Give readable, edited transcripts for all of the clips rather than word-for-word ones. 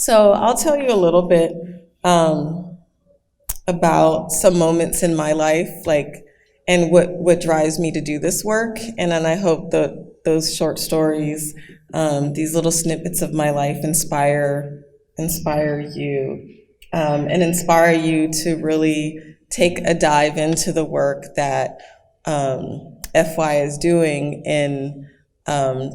So I'll tell you a little bit about some moments in my life, and what drives me to do this work. And then I hope that those short stories, these little snippets of my life inspire you, and inspire you to really take a dive into the work that FY is doing in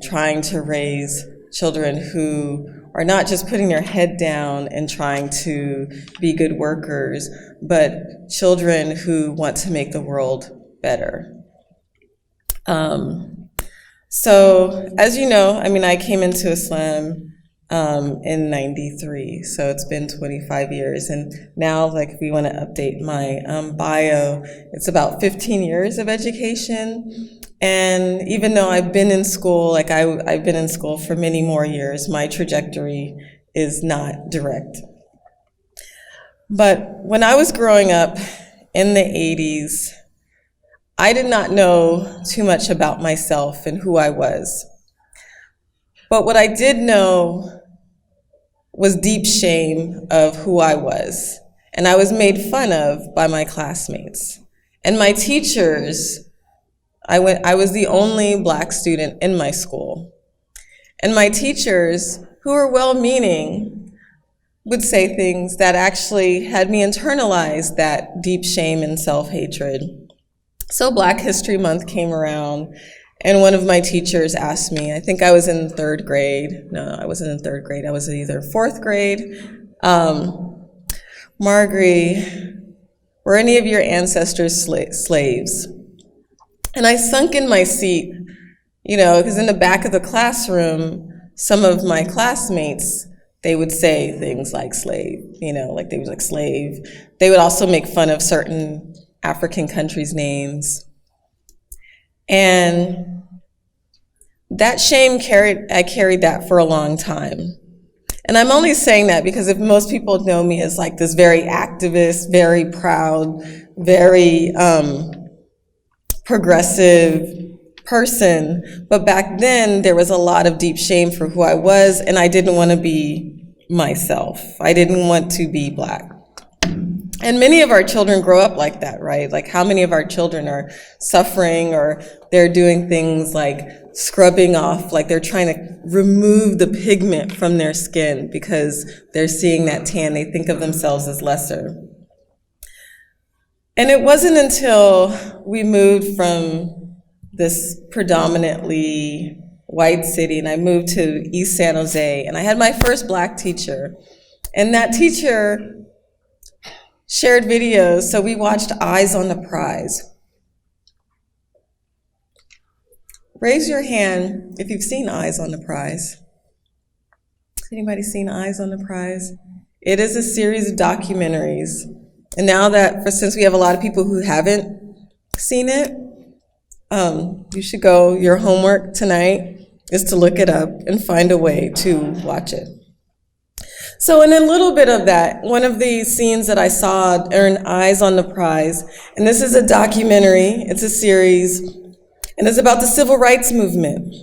trying to raise children who are not just putting their head down and trying to be good workers, but children who want to make the world better. So as you know, I came into Islam in '93, so it's been 25 years, and now, if we want to update my bio, it's about 15 years of education. And even though I've been in school, I've been in school for many more years, my trajectory is not direct. But when I was growing up in the '80s, I did not know too much about myself and who I was. But what I did know was deep shame of who I was. And I was made fun of by my classmates. And my teachers, I was the only Black student in my school. And my teachers, who were well-meaning, would say things that actually had me internalize that deep shame and self-hatred. So Black History Month came around, and one of my teachers asked me, I think I was in third grade. No, I wasn't in third grade. I was in either fourth grade. Margari, were any of your ancestors slaves? And I sunk in my seat, because in the back of the classroom, some of my classmates, they would say things like slave, they would like slave. They would also make fun of certain African countries' names. And that shame I carried that for a long time. And I'm only saying that because if most people know me as this very activist, very proud, very progressive person, but back then there was a lot of deep shame for who I was, and I didn't want to be myself. I didn't want to be Black. And many of our children grow up like that, right? How many of our children are suffering, or they're doing things like scrubbing off, they're trying to remove the pigment from their skin because they're seeing that tan, they think of themselves as lesser. And it wasn't until we moved from this predominantly white city, and I moved to East San Jose, and I had my first Black teacher. And that teacher shared videos, so we watched Eyes on the Prize. Raise your hand if you've seen Eyes on the Prize. Has anybody seen Eyes on the Prize? It is a series of documentaries. And now since we have a lot of people who haven't seen it, you should go. Your homework tonight is to look it up and find a way to watch it. So in a little bit of that, one of the scenes that I saw earned Eyes on the Prize, and this is a documentary, it's a series, and it's about the civil rights movement.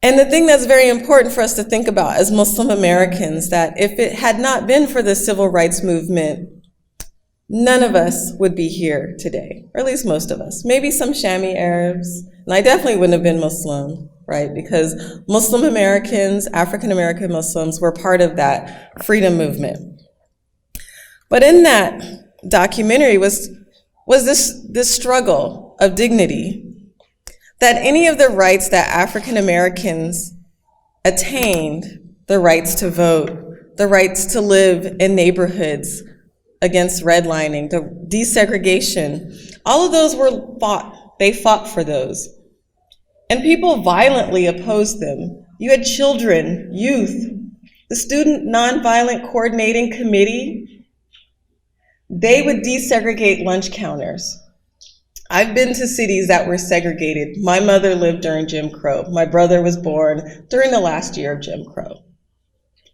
And the thing that's very important for us to think about as Muslim Americans, that if it had not been for the civil rights movement, none of us would be here today, or at least most of us. Maybe some Shami Arabs, and I definitely wouldn't have been Muslim, right? Because Muslim Americans, African American Muslims, were part of that freedom movement. But in that documentary was this struggle of dignity, that any of the rights that African Americans attained, the rights to vote, the rights to live in neighborhoods against redlining, the desegregation, all of those were fought. They fought for those. And people violently opposed them. You had children, youth, the Student Nonviolent Coordinating Committee, they would desegregate lunch counters. I've been to cities that were segregated. My mother lived during Jim Crow. My brother was born during the last year of Jim Crow.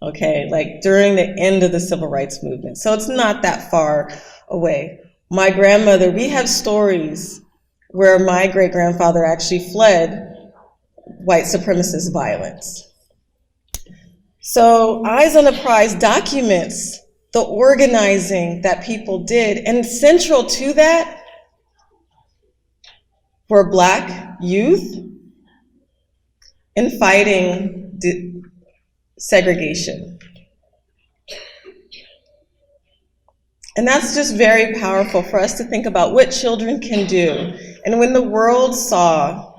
Okay, during the end of the civil rights movement. So it's not that far away. My grandmother, we have stories where my great-grandfather actually fled white supremacist violence. So Eyes on the Prize documents the organizing that people did, and central to that were Black youth in fighting segregation. And that's just very powerful for us to think about what children can do. And when the world saw,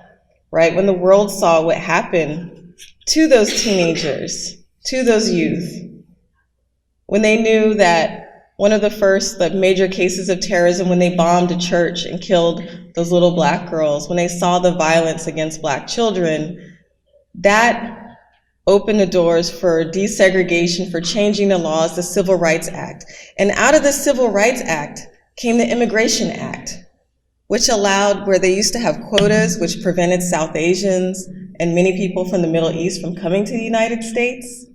right, when the world saw what happened to those teenagers, to those youth, when they knew that one of the first major cases of terrorism, when they bombed a church and killed those little Black girls, when they saw the violence against Black children, that opened the doors for desegregation, for changing the laws, the Civil Rights Act. And out of the Civil Rights Act came the Immigration Act, which allowed, where they used to have quotas, which prevented South Asians and many people from the Middle East from coming to the United States,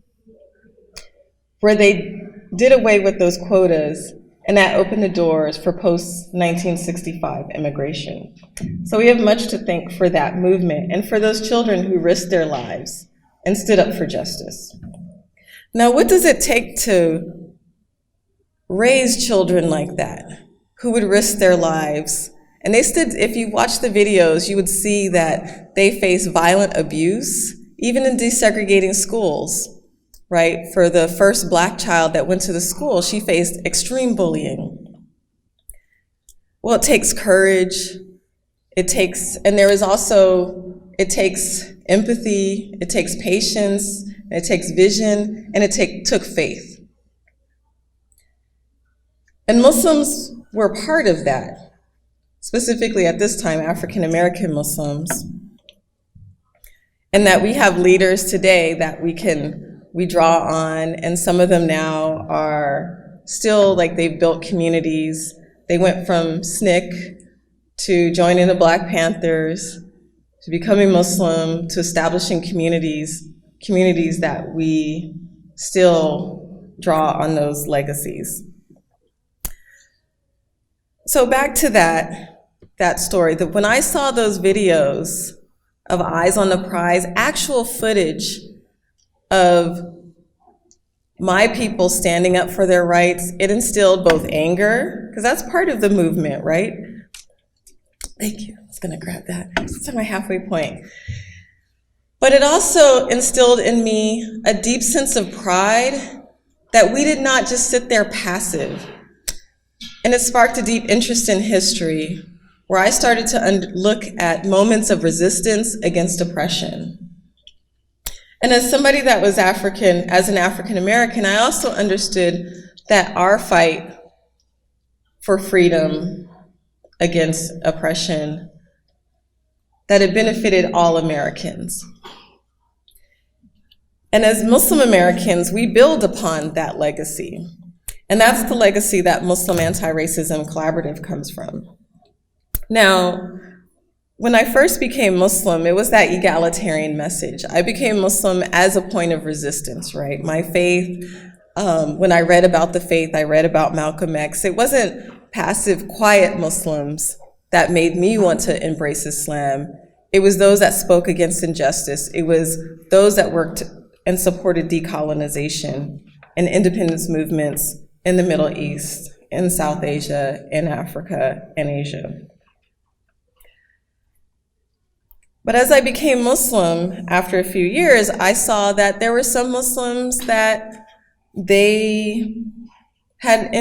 where they did away with those quotas, and that opened the doors for post-1965 immigration. So we have much to thank for that movement and for those children who risked their lives and stood up for justice. Now, what does it take to raise children like that, who would risk their lives? And they stood, if you watch the videos, you would see that they face violent abuse, even in desegregating schools, right? For the first Black child that went to the school, she faced extreme bullying. Well, it takes courage, it takes empathy, it takes patience, it takes vision, and it took faith. And Muslims were part of that, specifically at this time, African American Muslims. And that we have leaders today that we draw on, and some of them now are still, like, they've built communities. They went from SNCC to joining the Black Panthers, to becoming Muslim, to establishing communities that we still draw on those legacies. So back to that story, that when I saw those videos of Eyes on the Prize, actual footage of my people standing up for their rights, it instilled both anger, because that's part of the movement, right? Thank you. I was going to grab that. It's at my halfway point. But it also instilled in me a deep sense of pride that we did not just sit there passive. And it sparked a deep interest in history, where I started to look at moments of resistance against oppression. And as somebody that was African, as an African American, I also understood that our fight for freedom against oppression, that it benefited all Americans. And as Muslim Americans, we build upon that legacy. And that's the legacy that Muslim Anti-Racism Collaborative comes from. Now, when I first became Muslim, it was that egalitarian message. I became Muslim as a point of resistance, right? My faith, when I read about the faith, I read about Malcolm X. It wasn't passive, quiet Muslims that made me want to embrace Islam. It was those that spoke against injustice. It was those that worked and supported decolonization and independence movements in the Middle East, in South Asia, in Africa, and Asia. But as I became Muslim, after a few years, I saw that there were some Muslims that they had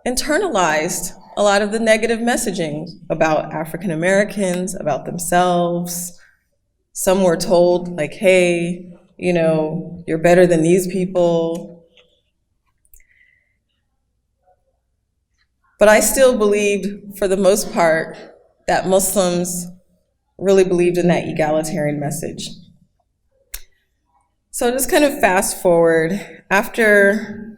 internalized a lot of the negative messaging about African Americans, about themselves. Some were told, like, hey, you know, you're better than these people. But I still believed, for the most part, that Muslims really believed in that egalitarian message. So just kind of fast forward, after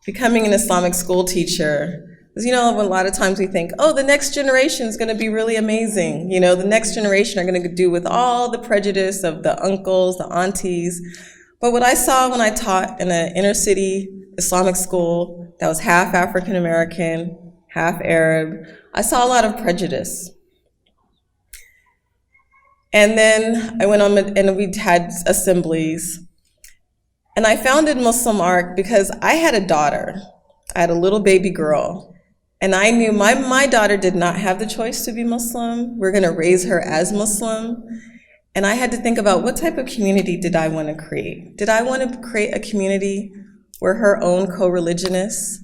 becoming an Islamic school teacher, because, you know, a lot of times we think, oh, the next generation is going to be really amazing. You know, the next generation are going to do with all the prejudice of the uncles, the aunties. But what I saw when I taught in an inner city Islamic school that was half African American, half Arab, I saw a lot of prejudice. And then I went on and we had assemblies. And I founded Muslim Arc because I had a daughter. I had a little baby girl. And I knew my daughter did not have the choice to be Muslim. We're going to raise her as Muslim. And I had to think about what type of community did I want to create? Did I want to create a community where her own co-religionists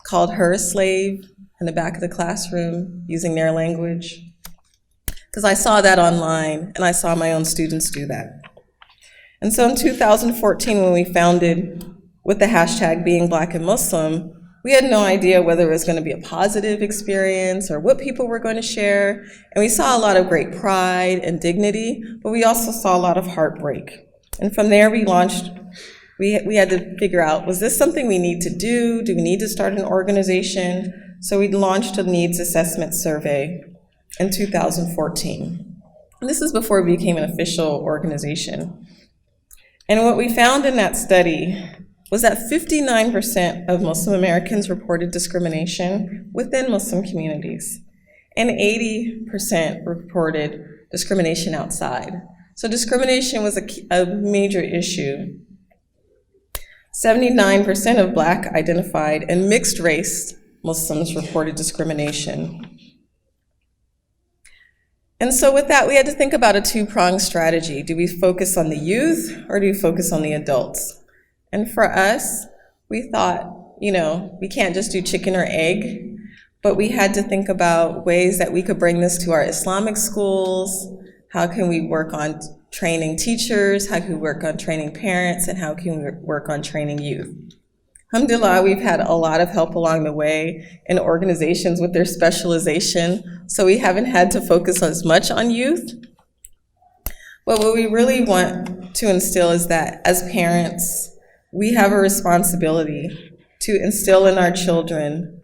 called her a slave in the back of the classroom using their language? Because I saw that online, and I saw my own students do that. And so in 2014, when we founded with the hashtag Being Black and Muslim, we had no idea whether it was going to be a positive experience or what people were going to share. And we saw a lot of great pride and dignity, but we also saw a lot of heartbreak. And from there, we launched, we had to figure out, was this something we need to do? Do we need to start an organization? So we launched a needs assessment survey in 2014. And this is before we became an official organization. And what we found in that study was that 59% of Muslim Americans reported discrimination within Muslim communities, and 80% reported discrimination outside. So discrimination was a major issue. 79% of Black identified and mixed race Muslims reported discrimination. And so with that, we had to think about a two-pronged strategy. Do we focus on the youth or do we focus on the adults? And for us, we thought, we can't just do chicken or egg, but we had to think about ways that we could bring this to our Islamic schools. How can we work on training teachers? How can we work on training parents? And how can we work on training youth? Alhamdulillah, we've had a lot of help along the way in organizations with their specialization, so we haven't had to focus as much on youth. But what we really want to instill is that as parents, we have a responsibility to instill in our children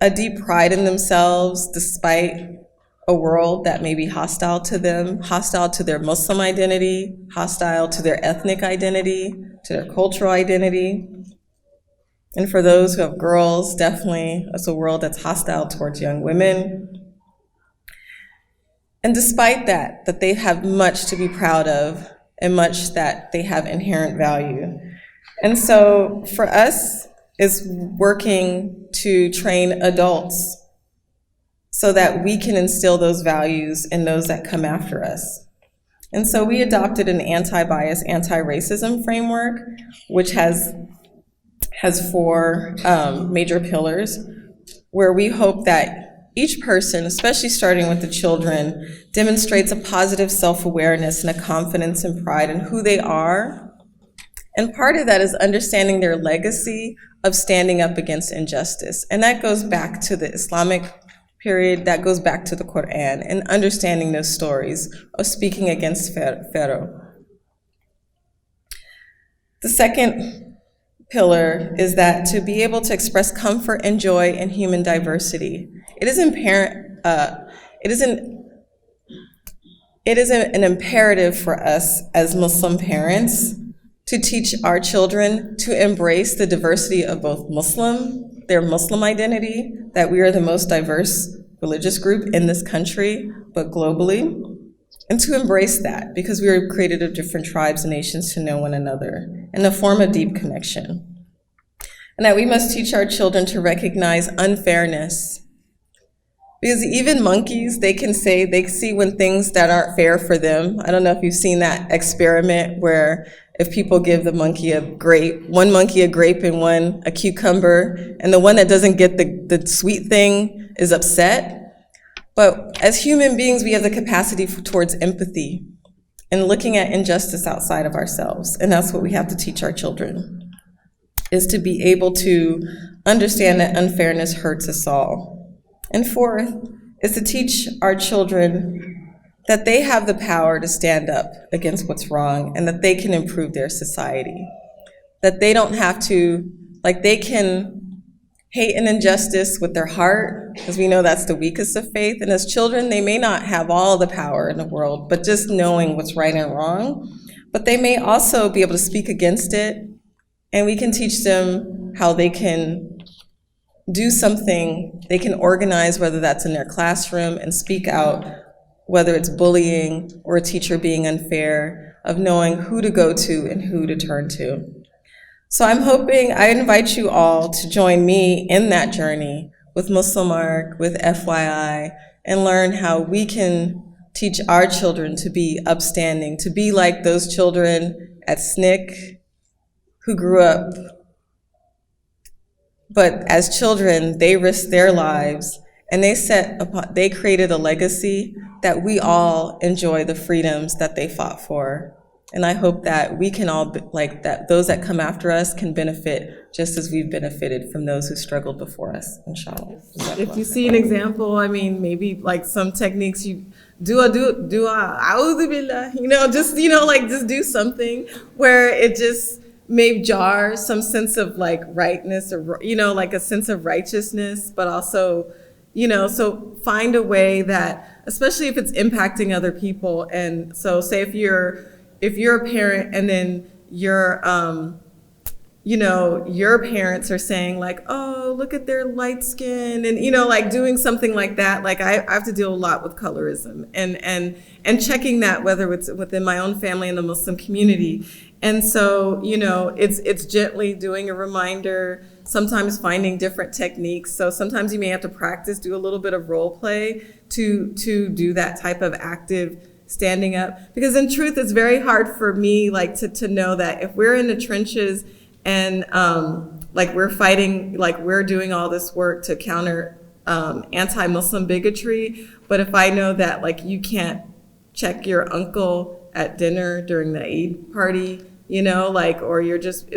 a deep pride in themselves despite a world that may be hostile to them, hostile to their Muslim identity, hostile to their ethnic identity, to their cultural identity. And for those who have girls, definitely it's a world that's hostile towards young women. And despite that they have much to be proud of and much that they have inherent value. And so for us, is working to train adults so that we can instill those values in those that come after us. And so we adopted an anti-bias, anti-racism framework, which has 4 major pillars, where we hope that each person, especially starting with the children, demonstrates a positive self-awareness and a confidence and pride in who they are. And part of that is understanding their legacy of standing up against injustice. And that goes back to the Islamic period, that goes back to the Quran, and understanding those stories of speaking against Pharaoh. The second pillar is that to be able to express comfort and joy in human diversity. It is an imperative for us as Muslim parents to teach our children to embrace the diversity of both their Muslim identity, that we are the most diverse religious group in this country, but globally, and to embrace that because we are created of different tribes and nations to know one another in a form of deep connection. And that we must teach our children to recognize unfairness. Because even monkeys, they can say, they see when things that aren't fair for them. I don't know if you've seen that experiment where if people give the monkey a grape, one monkey a grape and one a cucumber, and the one that doesn't get the sweet thing is upset. But as human beings, we have the capacity towards empathy and looking at injustice outside of ourselves. And that's what we have to teach our children, is to be able to understand that unfairness hurts us all. And fourth is to teach our children that they have the power to stand up against what's wrong and that they can improve their society. That they don't have to, they can hate an injustice with their heart, because we know that's the weakest of faith. And as children, they may not have all the power in the world, but just knowing what's right and wrong. But they may also be able to speak against it, and we can teach them how they can do something. They can organize, whether that's in their classroom, and speak out, whether it's bullying or a teacher being unfair, of knowing who to go to and who to turn to. So I invite you all to join me in that journey with Muslim Arc, with FYI, and learn how we can teach our children to be upstanding, to be like those children at SNCC who grew up, but as children, they risked their lives and they created a legacy that we all enjoy the freedoms that they fought for. And I hope that we can all, that those that come after us can benefit just as we've benefited from those who struggled before us, inshallah. If you see an example, I mean, maybe like some techniques you a'udhu billah, just do something where it just may jar some sense of like rightness or, like a sense of righteousness, but also, so find a way that, especially if it's impacting other people. And so say if you're a parent and then your parents are saying like, oh, look at their light skin, and doing something like that. Like I have to deal a lot with colorism and checking that, whether it's within my own family and the Muslim community. And so, it's gently doing a reminder, sometimes finding different techniques. So sometimes you may have to practice, do a little bit of role play to do that type of active standing up. Because in truth, it's very hard for me to know that if we're in the trenches and we're fighting, we're doing all this work to counter anti-Muslim bigotry, but if I know that you can't check your uncle at dinner during the Eid party, or you're just,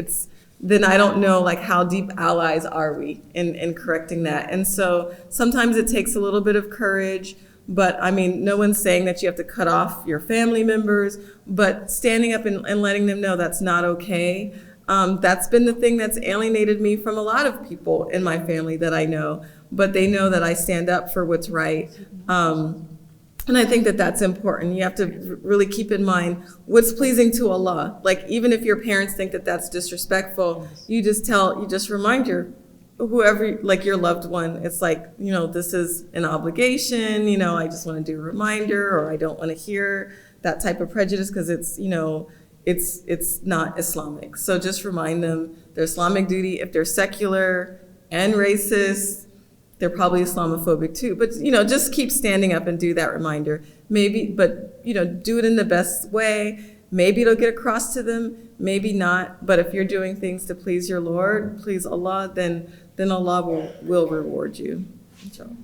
then I don't know how deep allies are we in correcting that. And so sometimes it takes a little bit of courage, but I mean, no one's saying that you have to cut off your family members, but standing up and letting them know that's not okay. That's been the thing that's alienated me from a lot of people in my family that I know, but they know that I stand up for what's right. And I think that that's important. You have to really keep in mind what's pleasing to Allah. Even if your parents think that that's disrespectful, you just remind whoever, your loved one, it's this is an obligation, I just want to do a reminder, or I don't want to hear that type of prejudice because it's not Islamic. So just remind them their Islamic duty. If they're secular and racist, they're probably Islamophobic too. But, just keep standing up and do that reminder. Maybe, but, do it in the best way. Maybe it'll get across to them, maybe not. But if you're doing things to please your Lord, please Allah, then Allah will reward you. Inshallah.